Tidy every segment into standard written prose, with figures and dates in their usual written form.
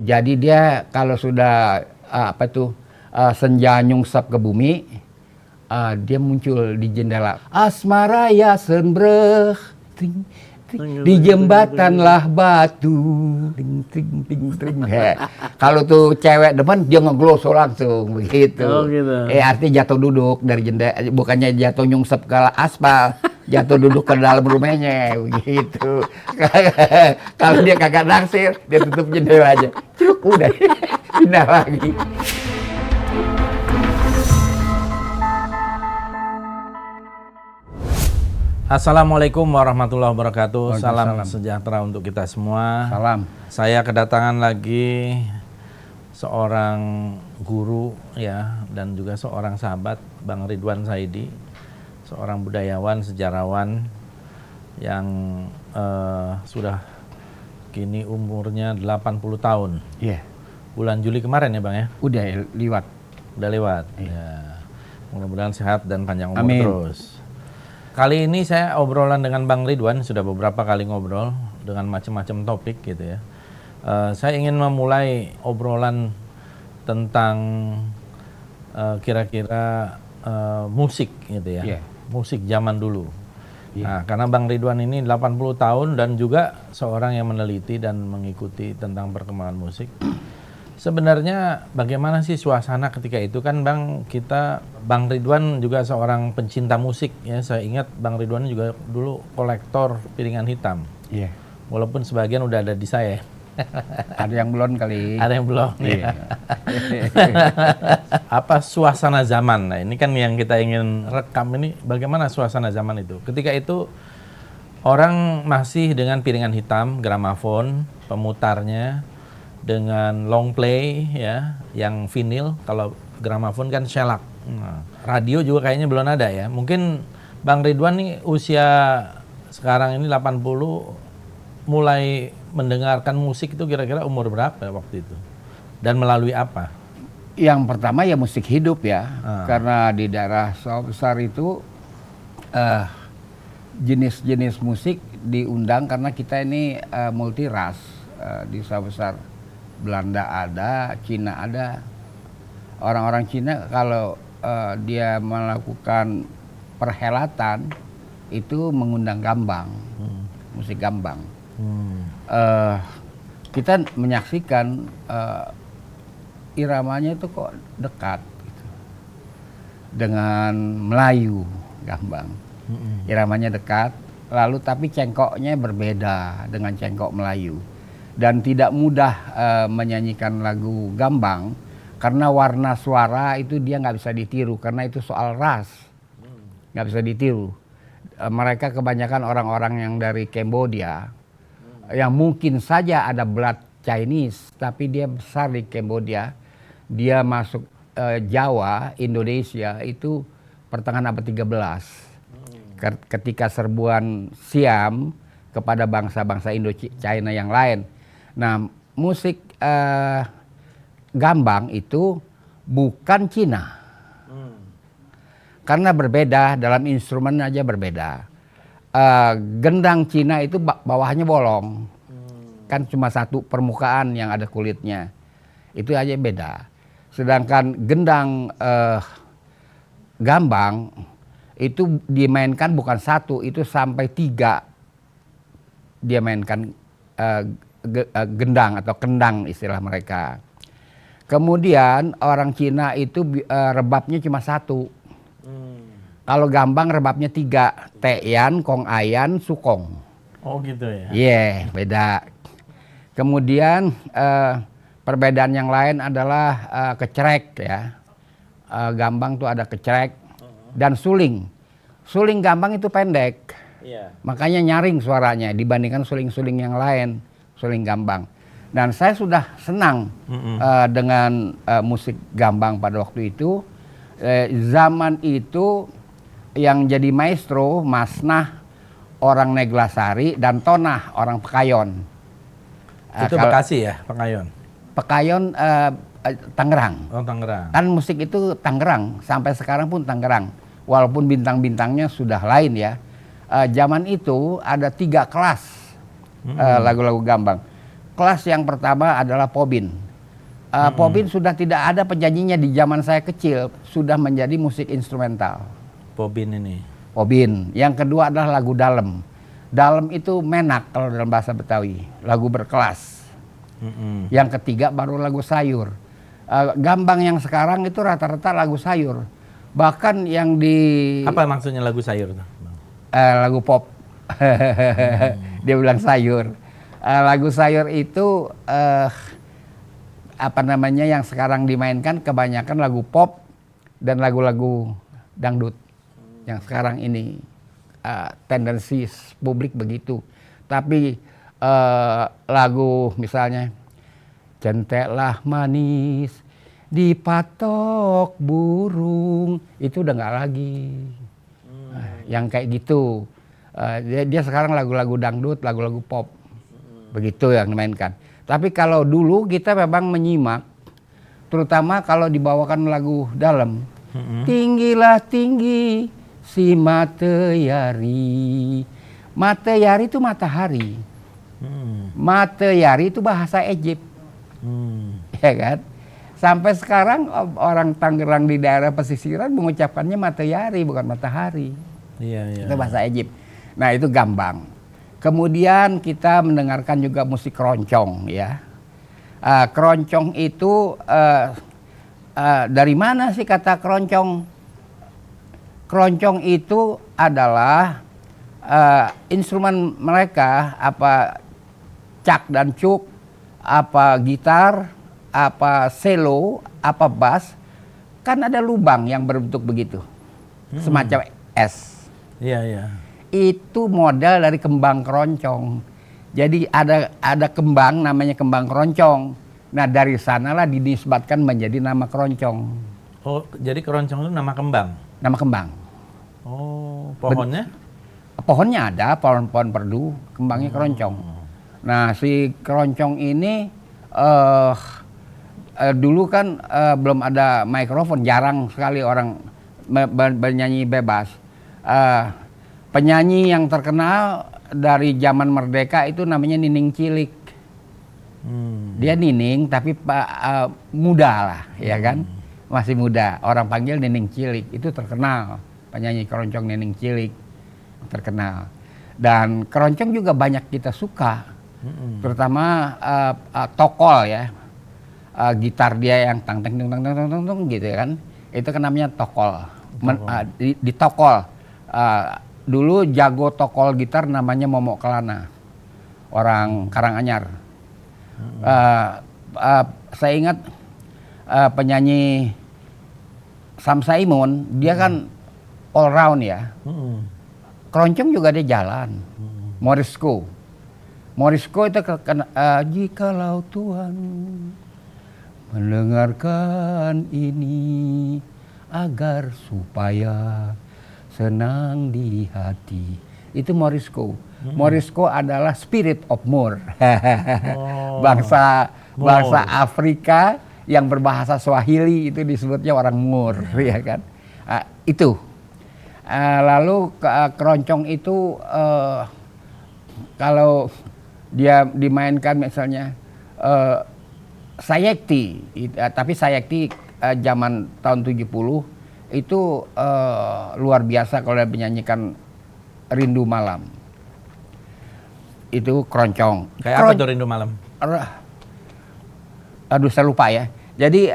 Jadi dia kalau sudah senja nyungsep ke bumi, dia muncul di jendela. Asmara ya senbreh, ting, ting, di jembatanlah batu, ting, ting, ting, ting. Kalau tuh cewek depan dia ngegloso langsung begitu. Oh, gitu. Artinya jatuh duduk dari jendela, bukannya jatuh nyungsep ke aspal, jatuh duduk ke dalam rumahnya begitu. Kalau dia kagak naksir, dia tutup jendela aja. Cuk, udah pindah lagi. Assalamualaikum warahmatullahi wabarakatuh. Salam sejahtera untuk kita semua. Salam. Saya kedatangan lagi seorang guru ya, dan juga seorang sahabat, Bang Ridwan Saidi, seorang budayawan, sejarawan yang sudah kini umurnya 80 tahun. Iya. Bulan Juli kemarin ya Bang ya? Udah lewat. Udah lewat. Ya. Mudah-mudahan sehat dan panjang umur. Amin. Terus. Kali ini saya obrolan dengan Bang Ridwan, sudah beberapa kali ngobrol dengan macam-macam topik gitu ya. Saya ingin memulai obrolan tentang kira-kira musik gitu ya. Yeah. Musik zaman dulu. Yeah. Nah, karena Bang Ridwan ini 80 tahun dan juga seorang yang meneliti dan mengikuti tentang perkembangan musik. Sebenarnya bagaimana sih suasana ketika itu kan Bang, Bang Ridwan juga seorang pencinta musik ya. Saya ingat Bang Ridwan juga dulu kolektor piringan hitam. Iya. Walaupun sebagian udah ada di saya. Ada yang belum kali. Ada yang belum. Iya. Apa suasana zaman? Nah, ini kan yang kita ingin rekam ini, bagaimana suasana zaman itu. Ketika itu orang masih dengan piringan hitam, gramafon, pemutarnya dengan long play ya, yang vinil. Kalau gramafon kan shellac. Nah, radio juga kayaknya belum ada ya. Mungkin Bang Ridwan nih usia sekarang ini 80, mulai mendengarkan musik itu kira-kira umur berapa waktu itu? Dan melalui apa? Yang pertama ya musik hidup ya. Karena di daerah Sawah Besar itu jenis-jenis musik diundang karena kita ini multi ras. Di Sawah Besar Belanda ada, Cina ada. Orang-orang Cina kalau dia melakukan perhelatan itu mengundang gambang, musik gambang. Kita menyaksikan iramanya itu kok dekat gitu, dengan Melayu gambang. Iramanya dekat, lalu tapi cengkoknya berbeda dengan cengkok Melayu. Dan tidak mudah menyanyikan lagu gambang karena warna suara itu dia nggak bisa ditiru karena itu soal ras, nggak bisa ditiru. Mereka kebanyakan orang-orang yang dari Kamboja yang mungkin saja ada blood Chinese tapi dia besar di Kamboja, dia masuk Jawa, Indonesia itu pertengahan abad 13 ketika serbuan Siam kepada bangsa-bangsa Indo-China yang lain. Nah, musik gambang itu bukan Cina. Karena berbeda, dalam instrumen aja berbeda. Gendang Cina itu bawahnya bolong. Kan cuma satu permukaan yang ada kulitnya. Itu aja beda. Sedangkan gendang gambang itu dimainkan bukan satu, itu sampai 3. Dia mainkan gendang atau kendang istilah mereka. Kemudian orang Cina itu rebabnya cuma 1. Kalau gambang rebabnya 3, teyan, kong ayan, sukong. Oh gitu ya? Iya, beda. Kemudian perbedaan yang lain adalah kecerek ya. Gambang tuh ada kecerek dan suling. Suling gambang itu pendek. Iya. Makanya nyaring suaranya dibandingkan suling-suling yang lain, suling gambang. Dan saya sudah senang dengan musik gambang pada waktu itu. Zaman itu yang jadi maestro Masnah orang Neglasari dan Tonah orang Pekayon. Itu Bekasi ya, Pekayon? Pekayon Tangerang. Oh, Tangerang. Kan musik itu Tangerang, sampai sekarang pun Tangerang. Walaupun bintang-bintangnya sudah lain ya. Zaman itu ada 3 kelas lagu-lagu gambang. kelas yang pertama adalah Pobin. Pobin sudah tidak ada penyanyinya di zaman saya kecil, sudah menjadi musik instrumental. Pobin ini. Pobin. Yang kedua adalah lagu Dalem. Dalem itu menak kalau dalam bahasa Betawi, lagu berkelas. Yang ketiga baru lagu sayur. Gambang yang sekarang itu rata-rata lagu sayur. Bahkan yang di... Apa maksudnya lagu sayur? Lagu pop. Dia bilang sayur. Lagu sayur itu apa namanya yang sekarang dimainkan kebanyakan lagu pop dan lagu-lagu dangdut. Yang sekarang ini tendensi publik begitu. Tapi lagu misalnya centeklah manis dipatok burung itu udah nggak lagi. Yang kayak gitu. Dia sekarang lagu-lagu dangdut, lagu-lagu pop. Begitu yang dimainkan. Tapi kalau dulu kita memang menyimak, terutama kalau dibawakan lagu Dalem. Tinggilah tinggi si matahari. Matahari itu matahari. Matahari itu bahasa Egypt. Ya kan? Sampai sekarang orang Tangerang di daerah pesisiran mengucapkannya matahari bukan matahari. Iya. Itu bahasa Egypt. Nah itu Gambang. Kemudian kita mendengarkan juga musik keroncong ya. Keroncong itu dari mana sih kata keroncong? Keroncong itu adalah instrumen mereka apa cak dan cuk, apa gitar, apa selo, apa bass, kan ada lubang yang berbentuk begitu, semacam S. Iya. Itu model dari kembang keroncong. Jadi ada kembang namanya kembang keroncong. Nah dari sanalah dinisbatkan menjadi nama keroncong. Oh, jadi keroncong itu nama kembang? Nama kembang. Oh, pohonnya? Pohonnya ada, pohon perdu, kembangnya keroncong. Nah si keroncong ini dulu kan belum ada mikrofon, jarang sekali orang bernyanyi bebas. Penyanyi yang terkenal dari zaman merdeka itu namanya Nining Cilik. Dia Nining tapi muda lah, ya kan? Masih muda. Orang panggil Nining Cilik, itu terkenal. Penyanyi keroncong Nining Cilik terkenal. Dan keroncong juga banyak kita suka, terutama tokol ya. Gitar dia yang tang tang tang tang tang tang gitu kan. Itu kan namanya tokol. Di tokol. Dulu jago tokol gitar namanya Momok Kelana, orang Karanganyar. Saya ingat penyanyi Sam Saimun, dia kan all round ya. Keroncong juga dia jalan. Morisco itu jikalau Tuhan mendengarkan ini agar supaya senang di hati. Itu Morisco. Morisco adalah spirit of Moor. Bangsa Afrika yang berbahasa Swahili itu disebutnya orang Moor, ya kan? Itu. Lalu keroncong itu kalau dia dimainkan misalnya Sayekti, tapi Sayekti zaman tahun 70 itu luar biasa kalau dia menyanyikan Rindu Malam. Itu keroncong. Kayak apa tuh Rindu Malam? Aduh saya lupa ya. Jadi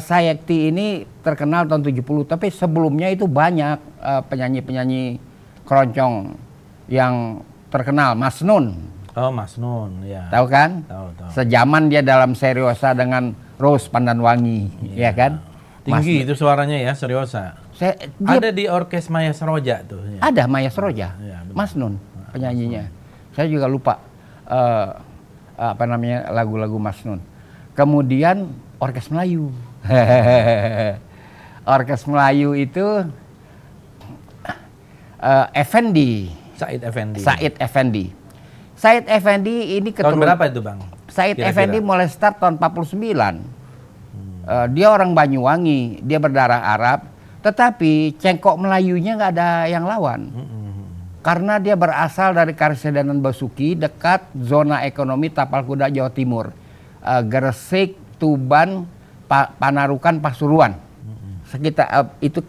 Sayekti ini terkenal tahun 70, tapi sebelumnya itu banyak penyanyi-penyanyi keroncong yang terkenal. Mas Nun. Oh, Mas Nun, ya. Tahu kan? Tahu. Sejaman dia dalam Seriosa dengan Rose Pandanwangi, ya kan? Tinggi itu suaranya ya, Seriosa. Ada di Orkes Maya Seroja tuh. Ya. Ada Maya Seroja, ya, Mas Nun penyanyinya. Saya juga lupa apa namanya lagu-lagu Mas Nun. Kemudian Orkes Melayu. Orkes Melayu itu Effendi. Said Effendi ini tahun berapa itu Bang? Said Effendi mulai start tahun 49. Dia orang Banyuwangi, dia berdarah Arab, tetapi cengkok Melayunya nggak ada yang lawan. Karena dia berasal dari Karesidenan Basuki, dekat zona ekonomi Tapal Kuda Jawa Timur. Gresik, Tuban, Panarukan, Pasuruan. Sekitar itu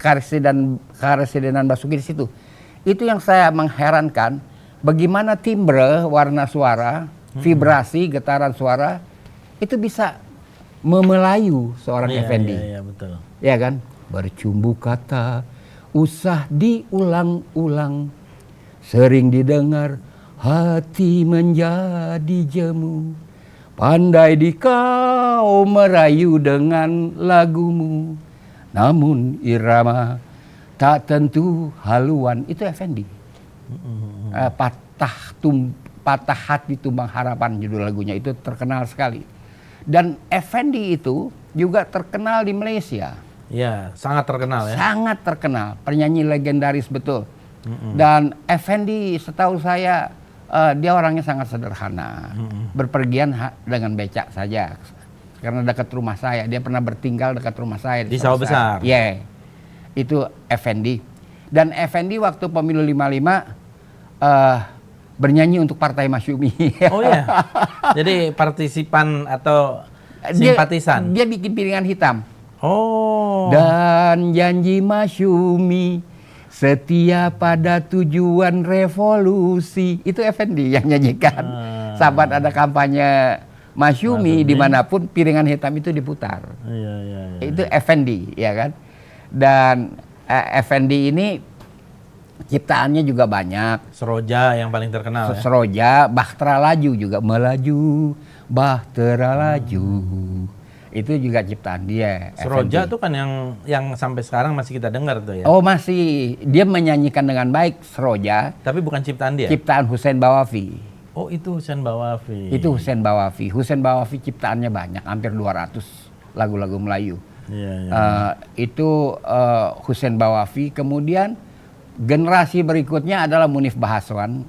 Karesidenan Basuki di situ. Itu yang saya mengherankan, bagaimana timbre, warna suara, vibrasi, getaran suara itu bisa memelayu seorang effendi. Iya, betul. Ya kan? Bercumbu kata, usah diulang-ulang, sering didengar, hati menjadi jemu. Pandai di kau merayu dengan lagumu, namun irama tak tentu haluan. Itu effendi. Patah hati tumbang harapan judul lagunya, itu terkenal sekali. Dan effendi itu juga terkenal di Malaysia. Iya, sangat terkenal ya. Sangat terkenal, penyanyi legendaris betul. Dan effendi setahu saya dia orangnya sangat sederhana. Berpergian dengan becak saja. Karena dekat rumah saya, dia pernah bertinggal dekat rumah saya di Sawah Besar. Iya. Itu effendi. Dan effendi waktu pemilu 55 bernyanyi untuk Partai Masyumi. Oh iya. Jadi partisipan atau simpatisan. Dia bikin piringan hitam. Oh. Dan janji Masyumi setia pada tujuan revolusi. Itu effendi yang nyanyikan. Sahabat ada kampanye Masyumi dimanapun piringan hitam itu diputar. Iya. Itu effendi, ya kan. Dan effendi ini ciptaannya juga banyak. Seroja yang paling terkenal. Seroja, Bahtera Laju juga, melaju, Bahtera Laju. Itu juga ciptaan dia. Seroja tuh kan yang sampai sekarang masih kita dengar tuh ya. Oh masih, dia menyanyikan dengan baik Seroja. Tapi bukan ciptaan dia. Ciptaan Husain Bawafi. Oh itu Husain Bawafi. Itu Husain Bawafi. Husain Bawafi ciptaannya banyak, hampir 200 lagu-lagu Melayu. Iya. Itu Husain Bawafi. Kemudian generasi berikutnya adalah Munif Bahaswan,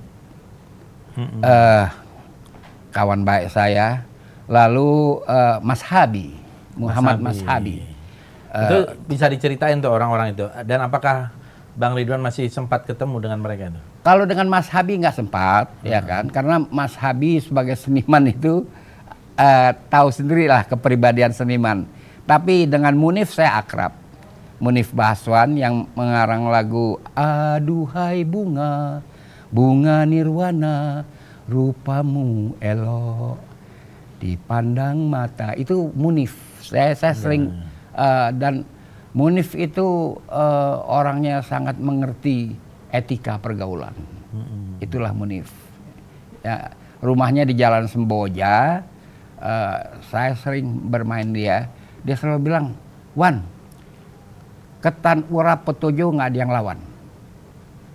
kawan baik saya. Lalu Mas Habi, Muhammad Mas Habi. Itu bisa diceritain tuh orang-orang itu. Dan apakah Bang Ridwan masih sempat ketemu dengan mereka itu? Kalau dengan Mas Habi nggak sempat, ya kan? Karena Mas Habi sebagai seniman itu tahu sendirilah kepribadian seniman. Tapi dengan Munif saya akrab. Munif Bahaswan yang mengarang lagu Aduhai bunga, bunga nirwana, rupamu elok dipandang mata. Itu Munif. Saya sering dan Munif itu orangnya sangat mengerti etika pergaulan. Itulah Munif. Ya, rumahnya di Jalan Semboja. Saya sering bermain dia. Dia selalu bilang, Wan, ketan urap petojo nggak ada yang lawan.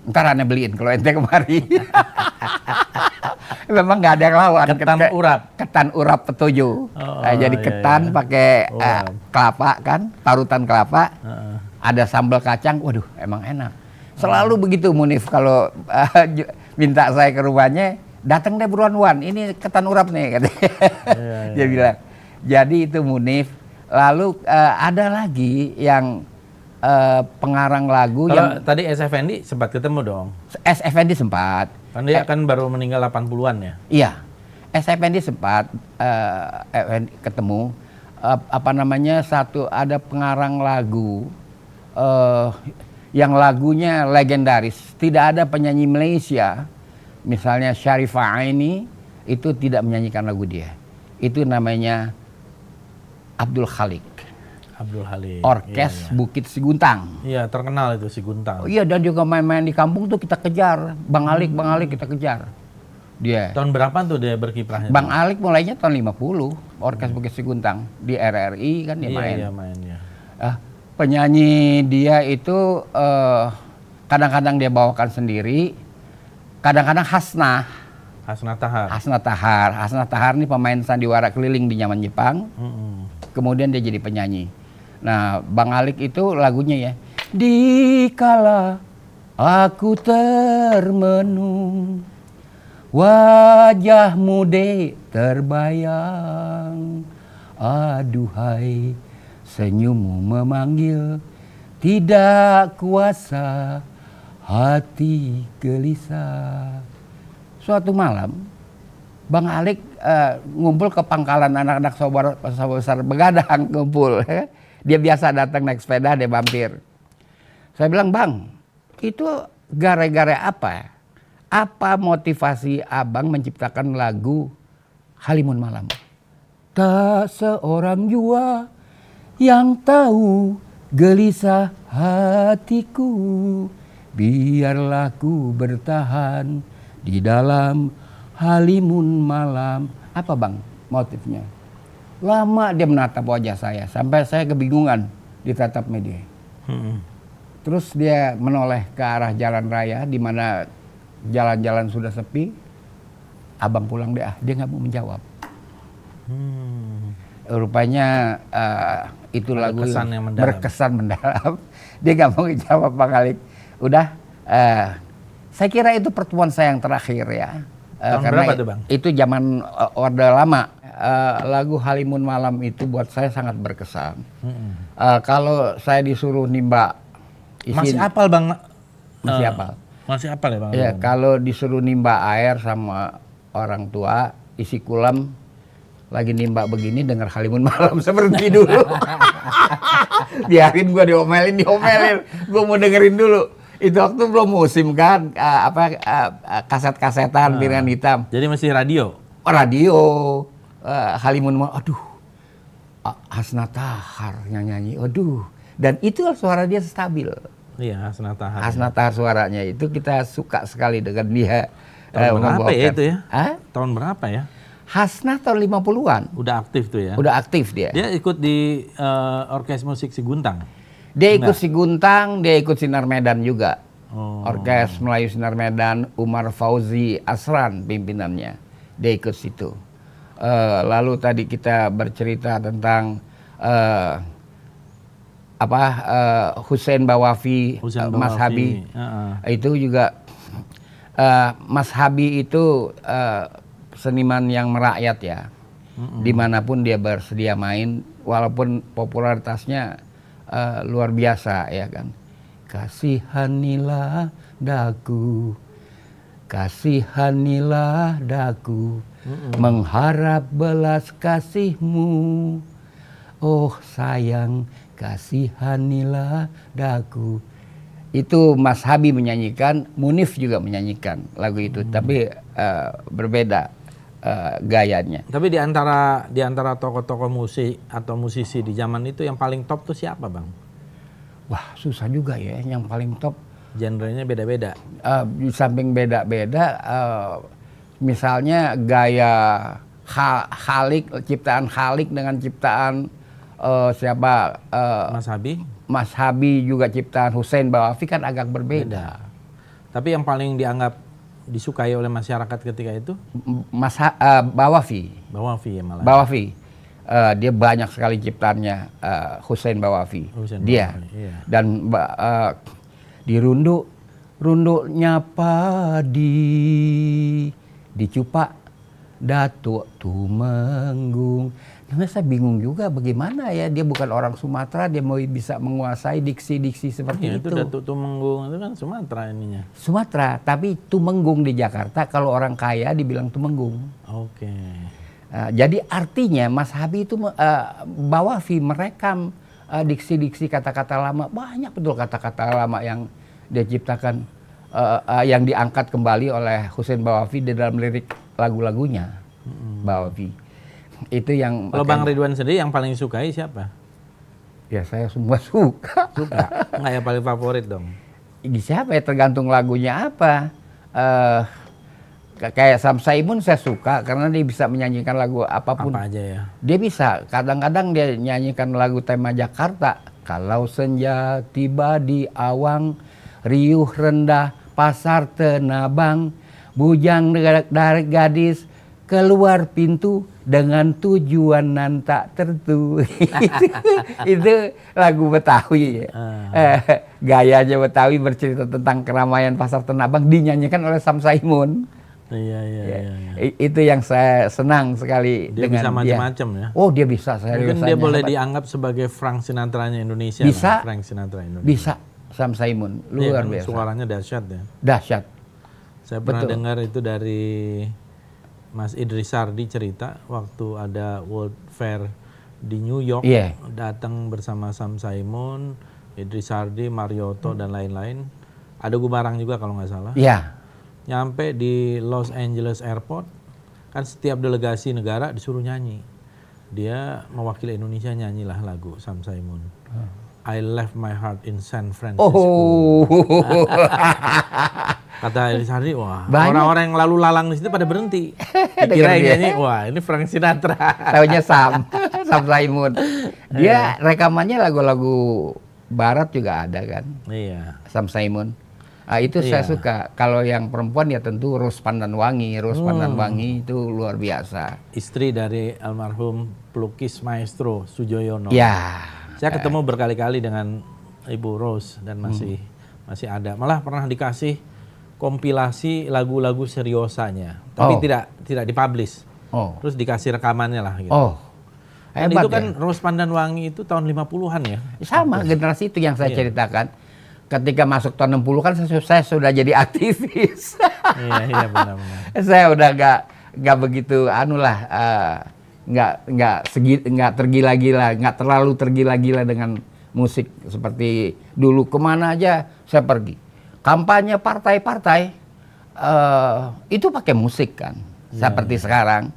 Ntar aneh beliin kalau ente kemari. Memang nggak ada yang lawan. Ketan urap petojo. Jadi ketan pakai kelapa kan, parutan kelapa. Ada sambal kacang. Waduh, emang enak. Selalu begitu Munif kalau minta saya ke rumahnya, datang deh buruan Wan, ini ketan urap nih katanya. Dia bilang. Jadi itu Munif. Lalu ada lagi yang pengarang lagu. Kalau yang tadi S. Effendi sempat ketemu dong. S. Effendi sempat. Kan dia kan baru meninggal 80-an ya. Iya. S. Effendi sempat ketemu. Ada pengarang lagu yang lagunya legendaris. Tidak ada penyanyi Malaysia, misalnya Sharifah Aini, itu tidak menyanyikan lagu dia. Itu namanya Abdul Khalik. Orkes Bukit Siguntang. Iya, terkenal itu Siguntang. Iya, dan juga main-main di kampung tuh kita kejar. Bang Alik kita kejar. Dia. Tahun berapa tuh dia berkiprahnya? Bang Alik mulainya tahun 50, Orkes Bukit Siguntang. Di RRI kan dia main. Iya, main ya. Penyanyi dia itu kadang-kadang dia bawakan sendiri, kadang-kadang Hasnah Tahar ini pemain sandiwara keliling di zaman Jepang. Kemudian dia jadi penyanyi. Nah, Bang Alik itu lagunya ya. Dikala aku termenung, wajahmu dek terbayang, aduhai senyummu memanggil, tidak kuasa hati gelisah. Suatu malam, Bang Alik ngumpul ke pangkalan anak-anak saudara besar begadang ngumpul. Dia biasa datang naik sepeda, dia mampir. Saya bilang, Bang, itu gara-gara apa? Apa motivasi abang menciptakan lagu Halimun Malam? Tak seorang jua yang tahu gelisah hatiku, biarlah ku bertahan di dalam halimun malam. Apa bang motifnya? Lama dia menatap wajah saya sampai saya kebingungan ditatap media. Terus dia menoleh ke arah jalan raya di mana jalan-jalan sudah sepi. Abang pulang deh, dia nggak mau menjawab. Rupanya itu lagu berkesan mendalam. Dia nggak mau jawab Bang Alik. Udah, saya kira itu pertemuan saya yang terakhir ya. Karena berapa tuh Bang? Itu zaman Orde Lama. Lagu Halimun Malam itu buat saya sangat berkesan. Kalau saya disuruh nimba masih hafal Bang? Masih hafal. Masih hafal ya Bang? Ya, kalau disuruh nimba air sama orang tua, isi kulam, lagi nimba begini dengar Halimun Malam seperti dulu. Biarin gua diomelin. Gua mau dengerin dulu. Itu waktu belum musim kan, kaset-kasetan piringan hitam. Jadi masih radio? Radio. Halimun Malam, aduh. Hasna Tahar nyanyi, aduh. Dan itu suara dia stabil. Iya, Hasna Tahar. Hasna Tahar suaranya itu kita suka sekali dengan dia. Tahun berapa ya itu ya? Hah? Tahun berapa ya? Hasna tahun 50-an. Udah aktif tuh ya? Udah aktif dia. Dia ikut di Orkes Musik Siguntang? Dia ikut Siguntang, dia ikut Sinar Medan juga. Orkes Melayu Sinar Medan, Umar Fauzi Asran pimpinannya. Dia ikut situ. Lalu tadi kita bercerita tentang Hussein Bawafi, Mas Habi. Itu juga Mas Habi itu seniman yang merakyat ya. Dimanapun dia bersedia main, walaupun popularitasnya luar biasa ya kan. Kasihanilah daku, kasihanilah daku, mengharap belas kasihmu. Oh sayang, kasihanilah daku. Itu Mas Habi menyanyikan, Munif juga menyanyikan lagu itu, tapi berbeda gayanya. Tapi di antara tokoh-tokoh musik atau musisi di zaman itu yang paling top tuh siapa Bang? Wah susah juga ya, yang paling top. Genrenya beda-beda. Di samping beda-beda, misalnya gaya Khalik, ciptaan Khalik dengan ciptaan siapa? Mas Habi? Mas Habi juga ciptaan Hussein Bawafi kan agak berbeda. Tapi yang paling dianggap disukai oleh masyarakat ketika itu? Bawafi. Bawafi ya malah. Bawafi. Dia banyak sekali ciptaannya, Hussein Bawafi. Dia. Bawafi, iya. Dan di runduknya padi, dicupak Datuk Tumenggung. Nah, saya bingung juga bagaimana ya, dia bukan orang Sumatera, dia mau bisa menguasai diksi-diksi seperti itu. Datuk Tumenggung itu kan Sumatera ininya. Sumatera, tapi Tumenggung di Jakarta kalau orang kaya dibilang Tumenggung. Oke. Jadi artinya Mas Habi itu Bawafi merekam diksi-diksi kata-kata lama, banyak betul kata-kata lama yang dia ciptakan, yang diangkat kembali oleh Hussein Bawafi di dalam lirik lagu-lagunya. Bawafi. Itu yang. Kalau Bang Ridwan sendiri yang paling sukai siapa? Ya saya semua suka. Suka? Nggak yang paling favorit dong? Siapa ya, tergantung lagunya apa. Kayak Sam Saimun saya suka karena dia bisa menyanyikan lagu apapun. Apa aja ya? Dia bisa. Kadang-kadang dia nyanyikan lagu tema Jakarta. Kalau senja tiba di awang, riuh rendah pasar Tenabang, bujang dari gadis keluar pintu dengan tujuan nan tak tertu. itu lagu Betawi ya. Gayanya Betawi bercerita tentang keramaian pasar Tenabang dinyanyikan oleh Sam Saimun. Iya. Itu yang saya senang sekali dia dengan bisa macam-macam ya. Oh dia bisa. Mungkin dia boleh dianggap sebagai Frank Sinatra-nya Indonesia. Bisa. Frank Sinatra Indonesia. Bisa. Sam Simon, Iya luar kan, biasa. suaranya dahsyat ya. Dahsyat. Saya pernah Betul. dengar itu dari Mas Idris Sardi cerita waktu ada World Fair di New York, Iya. datang bersama Sam Simon, Idris Sardi, Marioto dan lain-lain. Ada Gumarang juga kalau nggak salah. Iya. Nyampe di Los Angeles Airport, kan setiap delegasi negara disuruh nyanyi. Dia mewakili Indonesia, nyanyilah lagu Sam Simon. I left my heart in San Francisco. Oh. Kata Elisari, wah, Banyak. orang-orang yang lalu lalang di situ pada berhenti. Dikira yang nyanyi, wah ini Frank Sinatra. Taunya Sam Simon. Dia rekamannya lagu-lagu barat juga ada kan, Iya. Sam Simon. Itu saya suka. Kalau yang perempuan ya tentu Rose Pandanwangi. Rose Pandanwangi itu luar biasa. Istri dari almarhum pelukis maestro Sujoyono. Ya. Saya ketemu berkali-kali dengan Ibu Rose dan masih ada. Malah pernah dikasih kompilasi lagu-lagu seriosanya, tapi tidak dipublish. Oh. Terus dikasih rekamannya lah gitu. Oh. Dan Hebat itu kan ya. Rose Pandanwangi itu tahun 50-an ya. Sama generasi itu yang saya ceritakan. Ketika masuk tahun 60 kan saya sudah jadi aktivis. Iya benar-benar. Saya udah nggak begitu nggak tergila-gila, nggak terlalu tergila-gila dengan musik seperti dulu. Kemana aja saya pergi. Kampanye partai-partai itu pakai musik kan, seperti sekarang.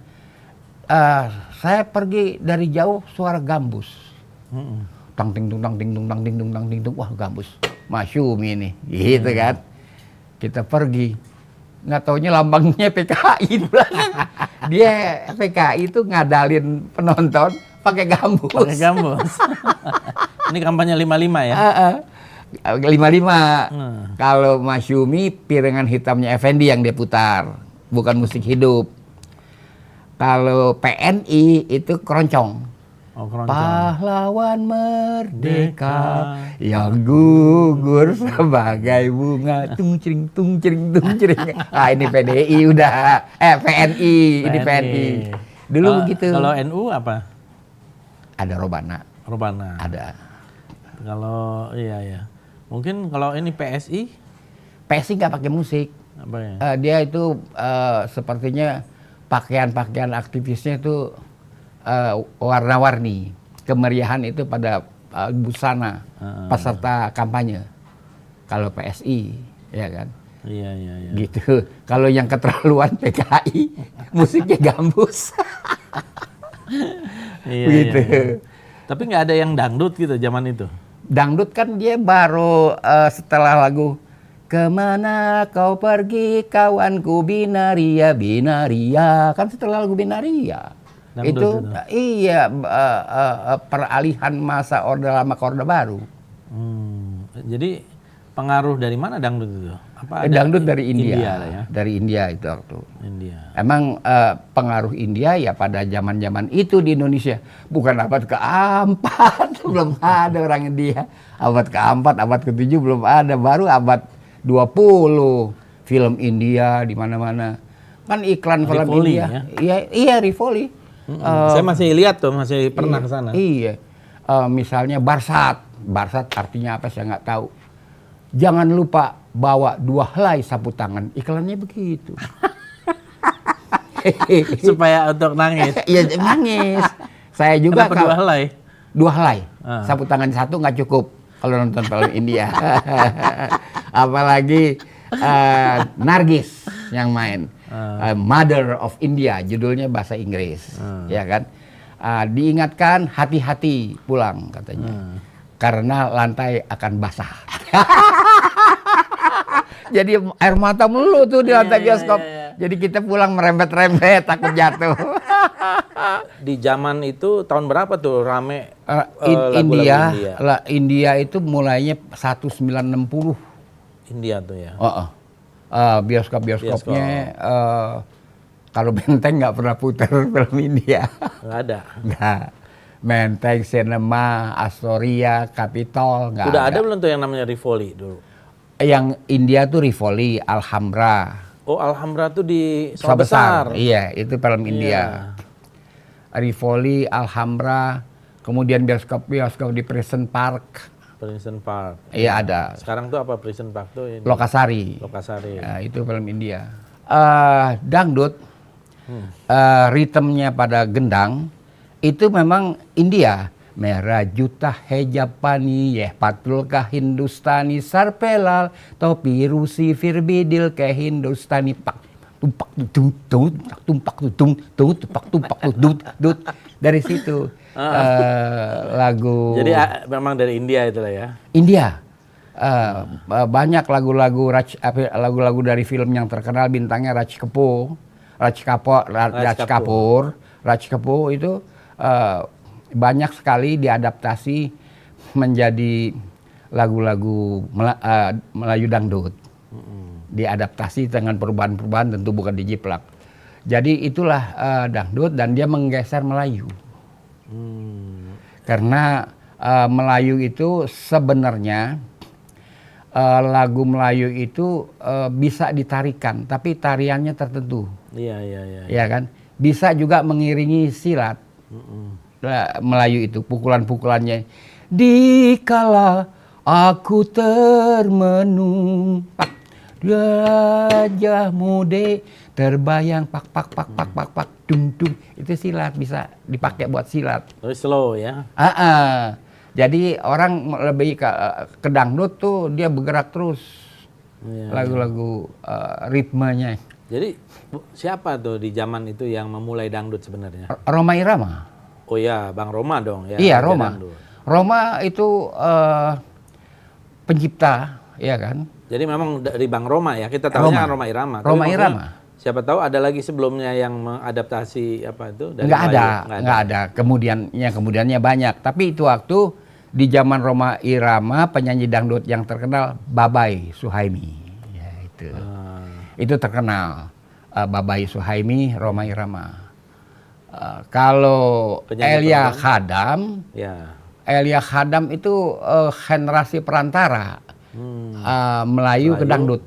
Saya pergi dari jauh suara gambus. Tang ting tung tang ting tung tang ting tung tang ting tung. Wah, gambus. Masyumi ini. Gitu kan. Kita pergi. Nggak taunya lambangnya PKI. Dia PKI itu ngadalin penonton pakai gambus. Pakai gambus. Ini kampanye 55 ya? 55. Kalau Masyumi piringan hitamnya Effendi yang dia putar. Bukan musik hidup. Kalau PNI itu keroncong. Oh, keroncong. Pahlawan merdeka yang gugur sebagai bunga tung cering tung cering tung cering. Ini PDI udah. PNI, ini PNI. Dulu begitu. Kalau NU apa? Ada Robana. Robana. Ada. Kalau iya. Mungkin kalau ini PSI? PSI nggak pakai musik. Apa ya? Dia itu sepertinya pakaian-pakaian aktivisnya itu warna-warni. Kemeriahan itu pada busana peserta kampanye. Kalau PSI, ya kan? Iya. Gitu. Kalau yang keterlaluan PKI, musiknya gambus. Iya. Gitu. Tapi nggak ada yang dangdut gitu zaman itu? Dangdut kan dia baru setelah lagu Kemana kau pergi kawanku Binaria, Binaria. Kan setelah lagu Binaria. Dangdut Itu iya peralihan masa Orde Lama ke Orde Baru. Jadi pengaruh dari mana dangdut itu? Apa ada Dangdut dari India. lah ya? Dari India itu waktu. India. Emang pengaruh India ya pada zaman-zaman itu di Indonesia. Bukan abad ke-4, belum ada orang India. Abad ke-4, abad ke-7 belum ada. Baru abad 20 film India di mana-mana. Kan iklan film Rivoli, India. ya? Iya, Rivoli. Saya masih lihat tuh, masih pernah ke sana. Iya. Misalnya Barsat. Barsat artinya apa saya nggak tahu. Jangan lupa bawa 2 helai sapu tangan. Iklannya begitu. Supaya untuk nangis. Iya, nangis. Saya juga Kenapa 2 helai? 2 helai. Sapu tangan 1 nggak cukup kalau nonton film India. Apalagi Nargis yang main. Mother of India, judulnya bahasa Inggris. Ya kan? Diingatkan hati-hati pulang katanya. Karena lantai akan basah. Jadi air mata melulu tuh di lantai bioskop. Jadi kita pulang merembet-rembet takut jatuh. Di zaman itu tahun berapa tuh rame India, India? India itu mulainya 1960. India tuh ya. Bioskop-bioskopnya kalau Benteng nggak pernah putar film India. Nggak ada. Nggak. Benteng, Cinema, Astoria, Capitol nggak Udah ada. ada belum tuh yang namanya Rivoli dulu? Yang India tuh Rivoli, Alhambra. Oh, Alhambra tuh di Sawah Sawah Besar. Iya, itu film India. Rivoli, Alhambra, kemudian bioskop di Preston Park. Princeton Park. Iya ada. Sekarang tuh apa Princeton Park tuh? Ini. Lokasari. Lokasari. Ya, itu film India. Dangdut, ritmenya pada gendang itu memang India. Merah juta hejapani, patul ka Hindustani, sarpelal, topi rusi firbidil ke Hindustani, pak tumpak tutut, tumpak tutung, tumpak tumpak tutut. Dari situ lagu. Jadi memang dari India itulah ya. India. Banyak lagu-lagu lagu-lagu dari film yang terkenal bintangnya Raj Kapoor itu banyak sekali diadaptasi menjadi lagu-lagu Melayu dangdut. Diadaptasi dengan perubahan-perubahan, tentu bukan dijiplak. Jadi itulah dangdut, dan dia menggeser Melayu. Karena Melayu itu sebenarnya lagu Melayu itu bisa ditarikan, tapi tariannya tertentu. Iya. Ya kan? Bisa juga mengiringi silat. Melayu itu pukulan-pukulannya. Dikala aku termenung, gajah muda terbayang, pak dung dung. Itu silat, bisa dipakai buat silat. Terus slow ya. Jadi orang lebih ke dangdut tuh dia bergerak terus. Lagu-lagu ritmenya. Jadi siapa tuh di zaman itu yang memulai dangdut sebenarnya? Rhoma Irama. Oh ya, Bang Roma dong ya. Iya, Roma. Roma itu pencipta, ya kan? Jadi memang dari Bang Roma ya. Kita tahunya Roma Irama. Roma Irama. Siapa tahu ada lagi sebelumnya yang mengadaptasi apa itu? Dari nggak ada. Kemudiannya banyak. Tapi itu waktu di zaman Roma Irama, penyanyi dangdut yang terkenal Babai Suhaimi. Ya, itu. Itu terkenal. Babai Suhaimi, Roma Irama. Kalau Elia Khadam, Elia Khadam itu generasi perantara Melayu ke dangdut.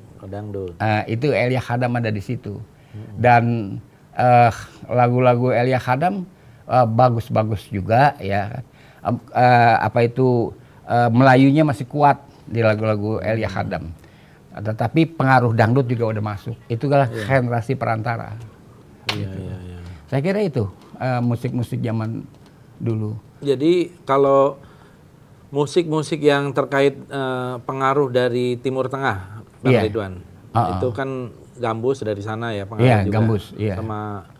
Itu Elia Khadam ada di situ. Dan lagu-lagu Elia Khadam bagus-bagus juga ya. Melayunya masih kuat di lagu-lagu Elia Khadam. Tetapi pengaruh dangdut juga udah masuk. Itu adalah generasi perantara. Iya. Saya kira itu musik-musik zaman dulu. Jadi kalau musik-musik yang terkait pengaruh dari Timur Tengah, Bang Ridwan, itu kan gambus dari sana ya pengaruh juga. Gambus, sama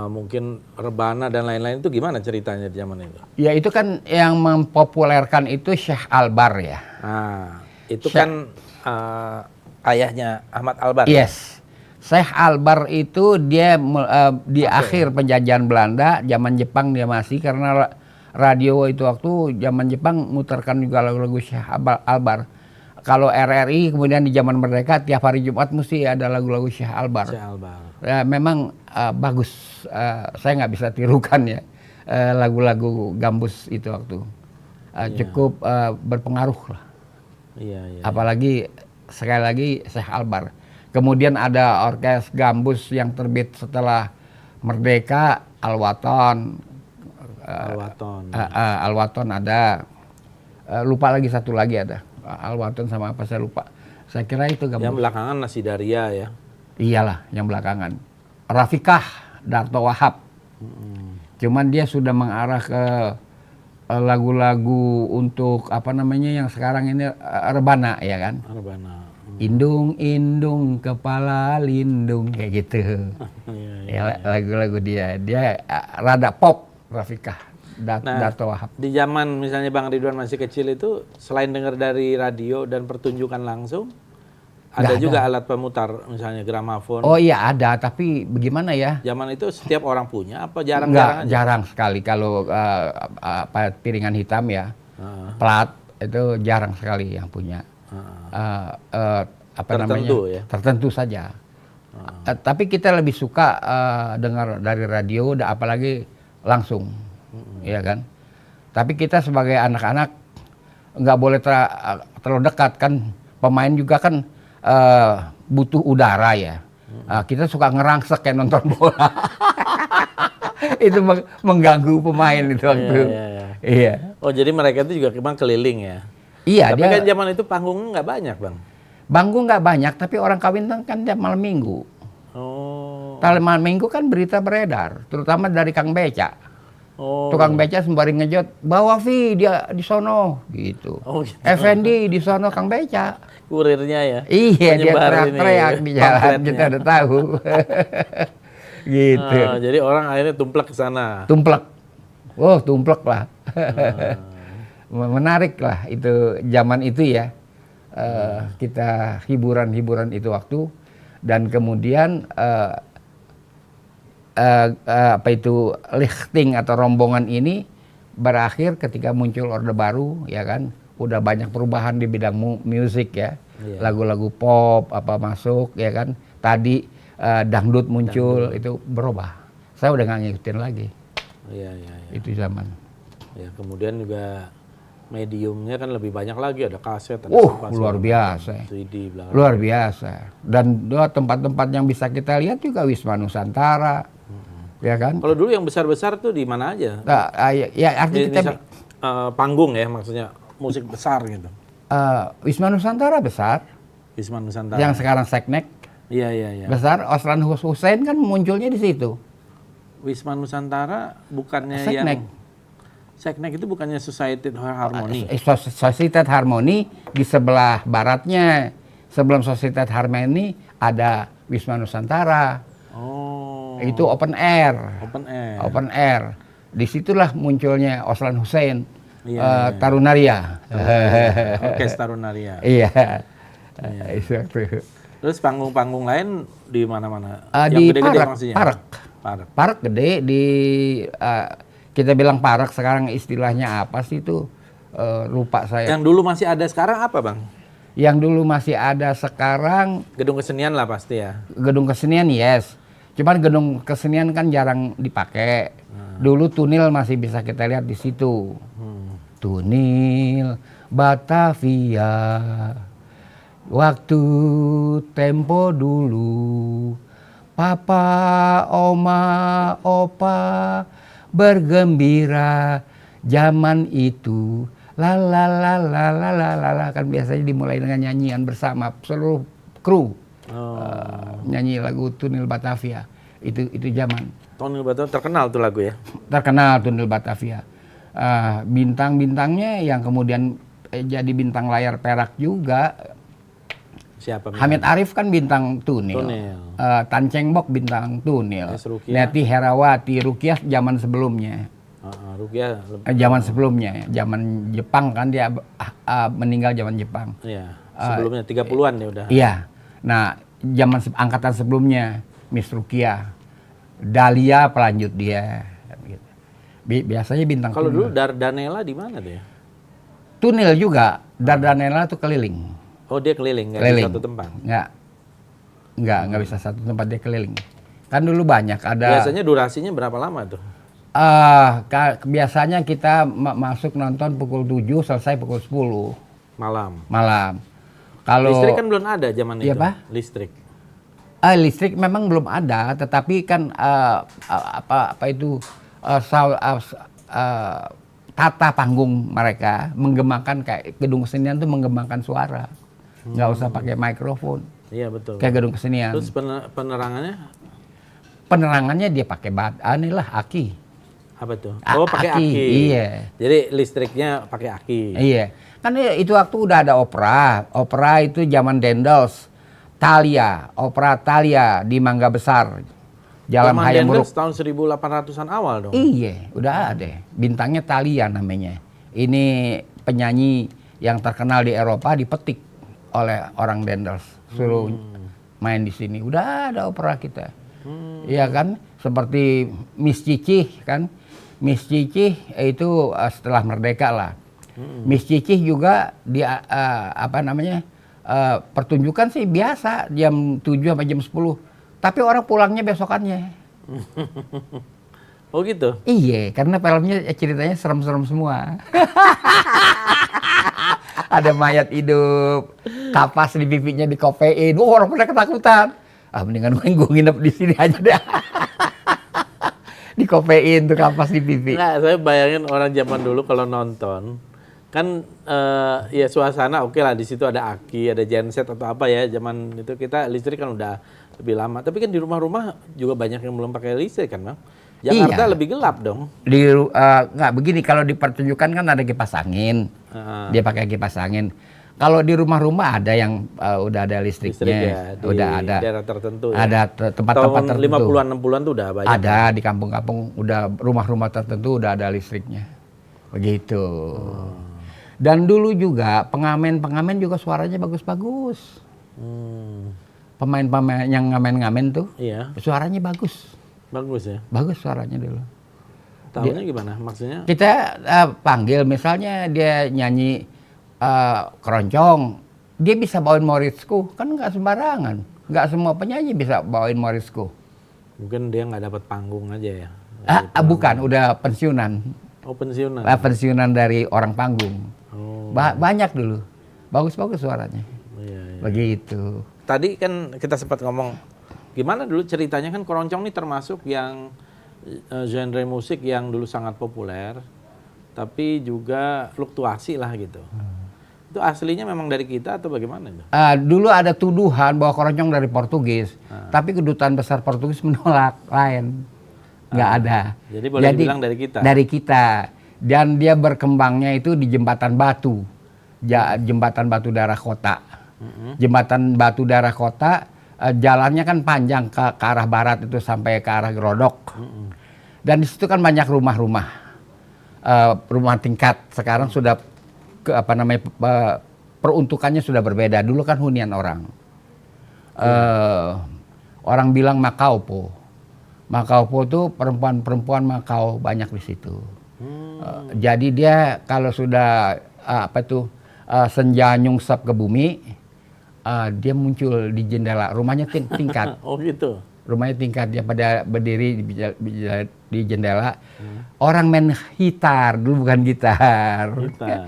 mungkin rebana dan lain-lain, itu gimana ceritanya di zaman itu? Ya itu kan yang mempopulerkan itu Syekh Albar ya. Nah, itu kan ayahnya Ahmad Albar. Yes. Syekh Albar itu dia di akhir penjajahan Belanda, zaman Jepang dia masih, karena radio itu waktu zaman Jepang muterkan juga lagu-lagu Syekh Albar. Kalau RRI kemudian di zaman Merdeka tiap hari Jumat mesti ada lagu-lagu Syekh Albar. Memang bagus, saya nggak bisa tirukan ya lagu-lagu gambus itu waktu. Cukup berpengaruh lah. Apalagi sekali lagi Syekh Albar. Kemudian ada orkes gambus yang terbit setelah Merdeka, Al-Waton. Al-Waton ada. Lupa lagi satu lagi ada. Al-Waton sama apa saya lupa. Saya kira itu gambus. Yang belakangan Nasidaria ya. Iyalah, yang belakangan. Rafikah Darto Wahab. Cuman dia sudah mengarah ke lagu-lagu untuk apa namanya yang sekarang ini rebana ya kan? Rebana. Indung kepala lindung kayak gitu. Ya, lagu-lagu dia rada pop. Rafikah Darto Wahab. Di zaman misalnya Bang Ridwan masih kecil itu, selain dengar dari radio dan pertunjukan langsung, ada juga alat pemutar misalnya gramafon. Oh iya ada, tapi bagaimana ya? Zaman itu setiap orang punya apa jarang-jarang? Jarang sekali. Kalau piringan hitam ya, plat itu jarang sekali yang punya. Tertentu saja. Tapi kita lebih suka dengar dari radio, apalagi langsung, ya kan. Tapi kita sebagai anak-anak nggak boleh terlalu dekat kan. Pemain juga kan butuh udara ya. Kita suka ngerangsek kayak nonton bola. Itu mengganggu pemain itu waktu. Iya. Oh jadi mereka itu juga memang keliling ya? Iya, Tapi dia kan zaman itu panggungnya nggak banyak, Bang. panggung nggak banyak, tapi orang kawin kan tiap malam minggu. Oh. Kalau malam minggu kan berita beredar, terutama dari Kang Beca. Oh. Tukang beca sembari ngejot, bawa Vi dia di sono gitu. Oh, gitu. Effendi di sono Kang Beca. Kurirnya ya. Iya, dia Penyebar teriak-teriak ini, di jalan, pamfletnya. kita udah tahu. Gitu. Jadi orang akhirnya tumplek ke sana. Tumplek. Oh, tumplek lah. Ah. Menarik lah itu zaman itu ya. Kita hiburan-hiburan itu waktu, dan kemudian apa itu lifting atau rombongan ini berakhir ketika muncul Orde Baru, ya kan. Udah banyak perubahan di bidang musik ya. Iya. Lagu-lagu pop apa masuk, ya kan. Tadi dangdut muncul, itu berubah. Saya udah nggak ngikutin lagi. Iya, iya, iya. Itu zaman. Ya, kemudian juga mediumnya kan lebih banyak lagi, ada kaset, ada Luar biasa. CD, bla, bla. Luar biasa. Dan tempat-tempat yang bisa kita lihat juga Wisma Nusantara. Ya kan? Kalau dulu yang besar-besar tuh di mana aja? Nah, ya artinya kita Panggung ya, maksudnya musik besar gitu. Wisma Nusantara besar, Wisma Nusantara. yang sekarang Seknek Iya, iya, iya. besar. Oslan Hussein kan munculnya di situ. Wisma Nusantara bukannya Seknek. yang Seknek itu bukannya Society Harmony. Societat Harmony di sebelah baratnya. Sebelum Societat Harmony ada Wisma Nusantara. Oh. Itu open air. Open air. Open air. Disitulah munculnya Oslan Hussein, Iya, iya. Tarunaria. Orkes Tarunaria. Iya. Iya. Exactly. Terus panggung-panggung lain di mana-mana? Di gede-gede Parek, maksudnya? Parek. Parek. Parek gede di kita bilang Parek, sekarang istilahnya apa sih itu? Lupa saya. Yang dulu masih ada sekarang apa, Bang? Yang dulu masih ada sekarang Gedung kesenian lah pasti ya. gedung kesenian, yes. Cuman gedung kesenian kan jarang dipakai. Dulu Tunil masih bisa kita lihat di situ. Tunil Batavia. Waktu tempo dulu, papa, oma, opa bergembira zaman itu. La la la la la la la la, kan biasanya dimulai dengan nyanyian bersama seluruh kru. Nyanyi lagu Tunil Batavia. Itu zaman. Tunil Batavia terkenal tuh lagu ya. Terkenal Tunil Batavia. Bintang-bintangnya yang kemudian jadi bintang layar perak juga. Siapa? Hamid Arif kan bintang Tunil. Tan Cheng Bok bintang Tunil. Neti Herawati, Rukiah zaman sebelumnya. Rukiah Zaman sebelumnya, zaman Jepang kan dia meninggal zaman Jepang. Iya. Sebelumnya 30-an ya udah. Iya. Nah, zaman angkatan sebelumnya Miss Rukiah, Dahlia pelanjut dia. Gitu. Biasanya bintang. Kalau dulu Dardanella di mana tuh ya? Tunil juga. Dardanella tuh keliling. Oh, dia keliling, nggak di satu tempat? Nggak bisa satu tempat, dia keliling. Kan dulu banyak ada. Biasanya durasinya berapa lama tuh? Biasanya kita masuk nonton pukul 7, selesai pukul 10. Malam. Kalau listrik kan belum ada zaman itu. Iya, Pak? Listrik. Listrik memang belum ada, tetapi kan apa itu tata panggung mereka menggemakan, kayak gedung kesenian tuh menggemakan suara. Nggak usah pakai mikrofon. Iya, betul. Kayak gedung kesenian. Terus penerangannya? Penerangannya dia pakai aki. Apa tuh? Oh, pakai aki. Iya. Jadi listriknya pakai aki. Iya. Kan itu waktu udah ada opera. Opera itu zaman Dendels. Opera Thalia di Mangga Besar. Jalan Hayam Buruk. Tahun 1800-an awal dong. Iya, udah ada. Bintangnya Thalia namanya. Ini penyanyi yang terkenal di Eropa, dipetik oleh orang Dendels. Suruh main di sini. Udah ada opera kita. Iya kan? Seperti Miss Cicih kan. Miss Cicih itu setelah merdeka lah. Miss Cicih juga dia pertunjukan sih biasa jam 7 sampai jam 10. Tapi orang pulangnya besokannya. Oh gitu? Iya, karena filmnya ceritanya serem-serem semua. Ada mayat hidup, kapas di pipinya dikopein. Orang pada ketakutan. Mendingan gue nginep di sini aja deh. Dikopein tuh kapas di pipi. Nah, saya bayangin orang zaman dulu kalau nonton Kan ya suasana oke lah, di situ ada aki, ada genset atau apa ya. Zaman itu kita listrik kan udah lebih lama. Tapi kan di rumah-rumah juga banyak yang belum pakai listrik kan, Bang? Jakarta Iya. lebih gelap dong. Nggak begini, kalau di pertunjukan kan ada kipas angin. Dia pakai kipas angin. Kalau di rumah-rumah ada yang udah ada listriknya, Listrik ya, di udah ada. daerah tertentu ya. Ada tempat-tempat Tahun tertentu. 50-an 60-an tuh udah banyak. Ada di kampung-kampung, udah rumah-rumah tertentu udah ada listriknya. Begitu. Dan dulu juga pengamen-pengamen juga suaranya bagus-bagus. Pemain-pemain yang ngamen-ngamen tuh Iya, suaranya bagus. bagus ya. Bagus suaranya dulu. Tahunya gimana? Maksudnya? Kita panggil misalnya dia nyanyi keroncong, dia bisa bawain Morisco, kan nggak sembarangan. Nggak semua penyanyi bisa bawain Morisco. Mungkin dia nggak dapat panggung aja ya. Bukan, udah pensiunan. Oh, pensiunan. Pensiunan dari orang panggung. Oh, Banyak dulu. Bagus-bagus suaranya. iya, iya. Begitu. Tadi kan kita sempat ngomong gimana dulu ceritanya, kan keroncong ini termasuk yang genre musik yang dulu sangat populer, tapi juga fluktuasi lah gitu. Itu aslinya memang dari kita atau bagaimana itu? Dulu ada tuduhan bahwa keroncong dari Portugis, tapi kedutaan besar Portugis menolak, lain. Nggak ada. Jadi boleh dibilang dari kita? Dari kita. Dan dia berkembangnya itu di Jembatan Batu. Jembatan Batu Daerah Kota. Jembatan Batu Daerah Kota, jalannya kan panjang ke arah barat itu sampai ke arah Grodok. Dan di situ kan banyak rumah-rumah. Rumah tingkat. Sekarang sudah peruntukannya sudah berbeda. Dulu kan hunian orang. Orang bilang Makaupo. Makaupo itu perempuan-perempuan Makau banyak di situ. Jadi dia kalau sudah senja nyungsep ke bumi, dia muncul di jendela. Rumahnya tingkat. Oh gitu. Rumahnya tingkat, dia pada berdiri di jendela. Orang main gitar, dulu bukan gitar. Gitar.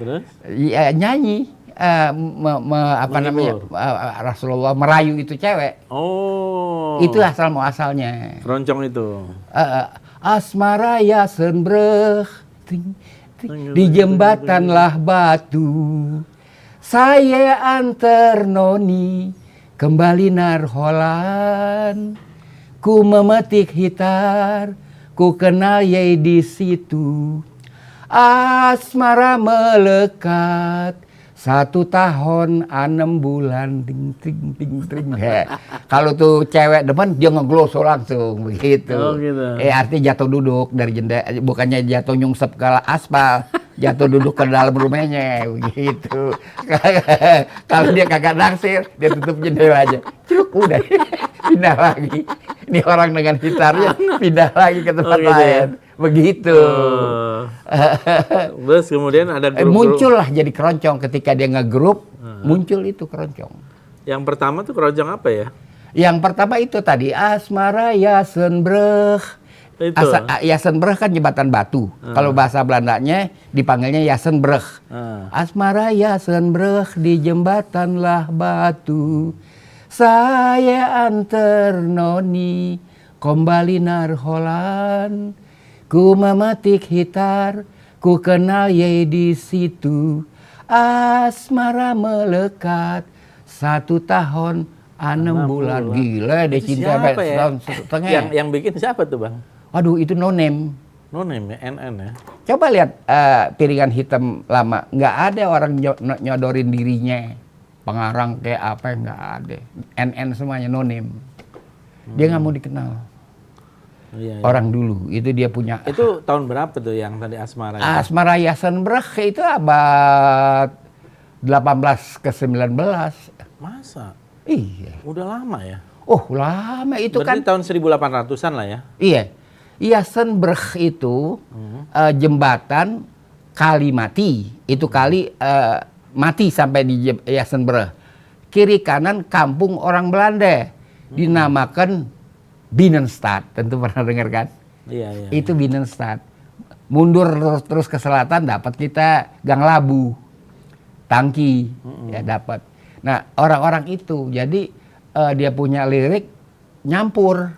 Terus? Ya, nyanyi. Rasulullah merayu itu cewek. Oh. Itu asal muasalnya. Keroncong itu. Asmara ya senbreh di jembatanlah batu. Saya antar noni kembali narholan. Ku memetik hitar, ku kenal ye di situ. Asmara melekat 1 tahun 6 bulan, ting ting ting ting. Kalau tuh cewek demen dia ngegloso langsung begitu. Oh, gitu. Artinya jatuh duduk dari jendela, bukannya jatuh nyungsep ke aspal, jatuh duduk ke dalam rumahnya begitu. Kalau dia kagak naksir, dia tutup jendela aja. Cuk, udah pindah lagi. Ini orang dengan gitarnya pindah lagi ke tempat lain. Begitu. Terus kemudian ada grup-grup. Muncullah jadi keroncong ketika dia ngegrup, muncul itu keroncong. Yang pertama tuh keroncong apa ya? Yang pertama itu tadi Asmara Yasenbreh. Itu. Yasenbreh kan jembatan batu. Kalau bahasa Belandanya dipanggilnya Yasenbreh. Asmara Yasenbreh di jembatanlah batu. Saya antar noni kembali narholan. Ku memetik hitar, ku kenal ye di situ. Asmara melekat 1 tahun 6 bulan. Gila deh, cinta siapa ya? setahun setengah. Yang bikin siapa tuh, Bang? Aduh, itu no name. No name ya, NN ya. Coba lihat piringan hitam lama, nggak ada orang nyodorin dirinya. Pengarang kayak apa, nggak ada. NN semuanya no name. Dia nggak mau dikenal. Iya, iya. Orang dulu itu dia punya. Itu tahun berapa tuh yang tadi Asmara? Asmara Yasenbreh itu abad 18 ke 19. Masa? Iya. Udah lama ya? Oh, lama itu. Berarti kan. tahun 1800-an lah ya? Iya. Yasenbreh itu jembatan kali mati. Itu kali mati sampai di Yasenbreh. Kiri kanan kampung orang Belanda. Dinamakan Binnenstad. Tentu pernah dengar kan? Iya, iya. Itu Binnenstad. Mundur terus ke selatan dapat kita Gang Labu. Tangki ya dapat. Nah, orang-orang itu jadi dia punya lirik nyampur.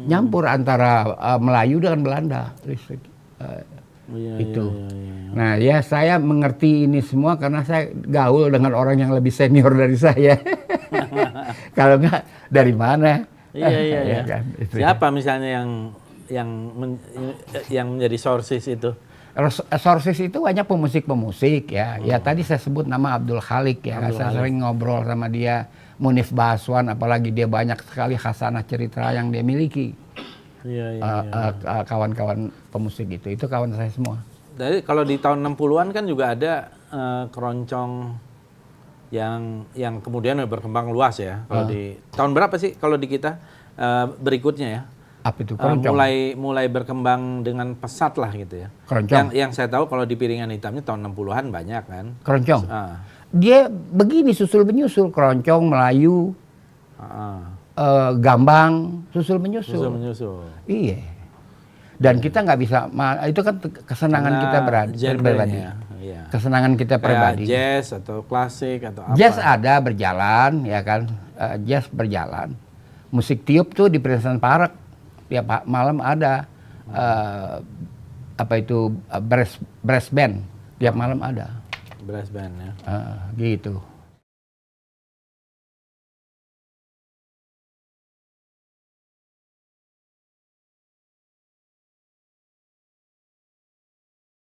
Nyampur antara Melayu dengan Belanda. Iya, itu. iya, iya, iya. Nah ya saya mengerti ini semua karena saya gaul dengan orang yang lebih senior dari saya. Kalau enggak dari mana? Iya, iya, Ya iya. kan, itu. Siapa misalnya yang yang menjadi sources itu? Sources itu banyak pemusik-pemusik ya. Ya tadi saya sebut nama Abdul Khalik ya. Abdul Saya Khalik. sering ngobrol sama dia. Munif Baswan, apalagi dia banyak sekali khasanah cerita yang dia miliki. Iya, iya, iya. Kawan-kawan pemusik itu kawan saya semua. Jadi kalau di tahun 60-an kan juga ada keroncong yang kemudian berkembang luas ya. Kalau di tahun berapa sih kalau di kita berikutnya ya? Apa itu keroncong? Mulai berkembang dengan pesat lah gitu ya. Keroncong. Yang saya tahu kalau di Piringan Hitamnya tahun 60-an banyak kan. Keroncong. Ah, Dia begini susul menyusul, keroncong, Melayu, ah, gambang, susul menyusul. susul menyusul. Iya. Dan kita nggak bisa, itu kan kesenangan Karena kita pribadi. genrenya, iya. Kesenangan kita Kayak pribadi. jazz atau klasik atau apa. Jazz ada berjalan, ya kan? Jazz berjalan. Musik tiup tuh di Princeton Park tiap malam ada. Apa itu brass band tiap malam ada. Brass band ya. Gitu.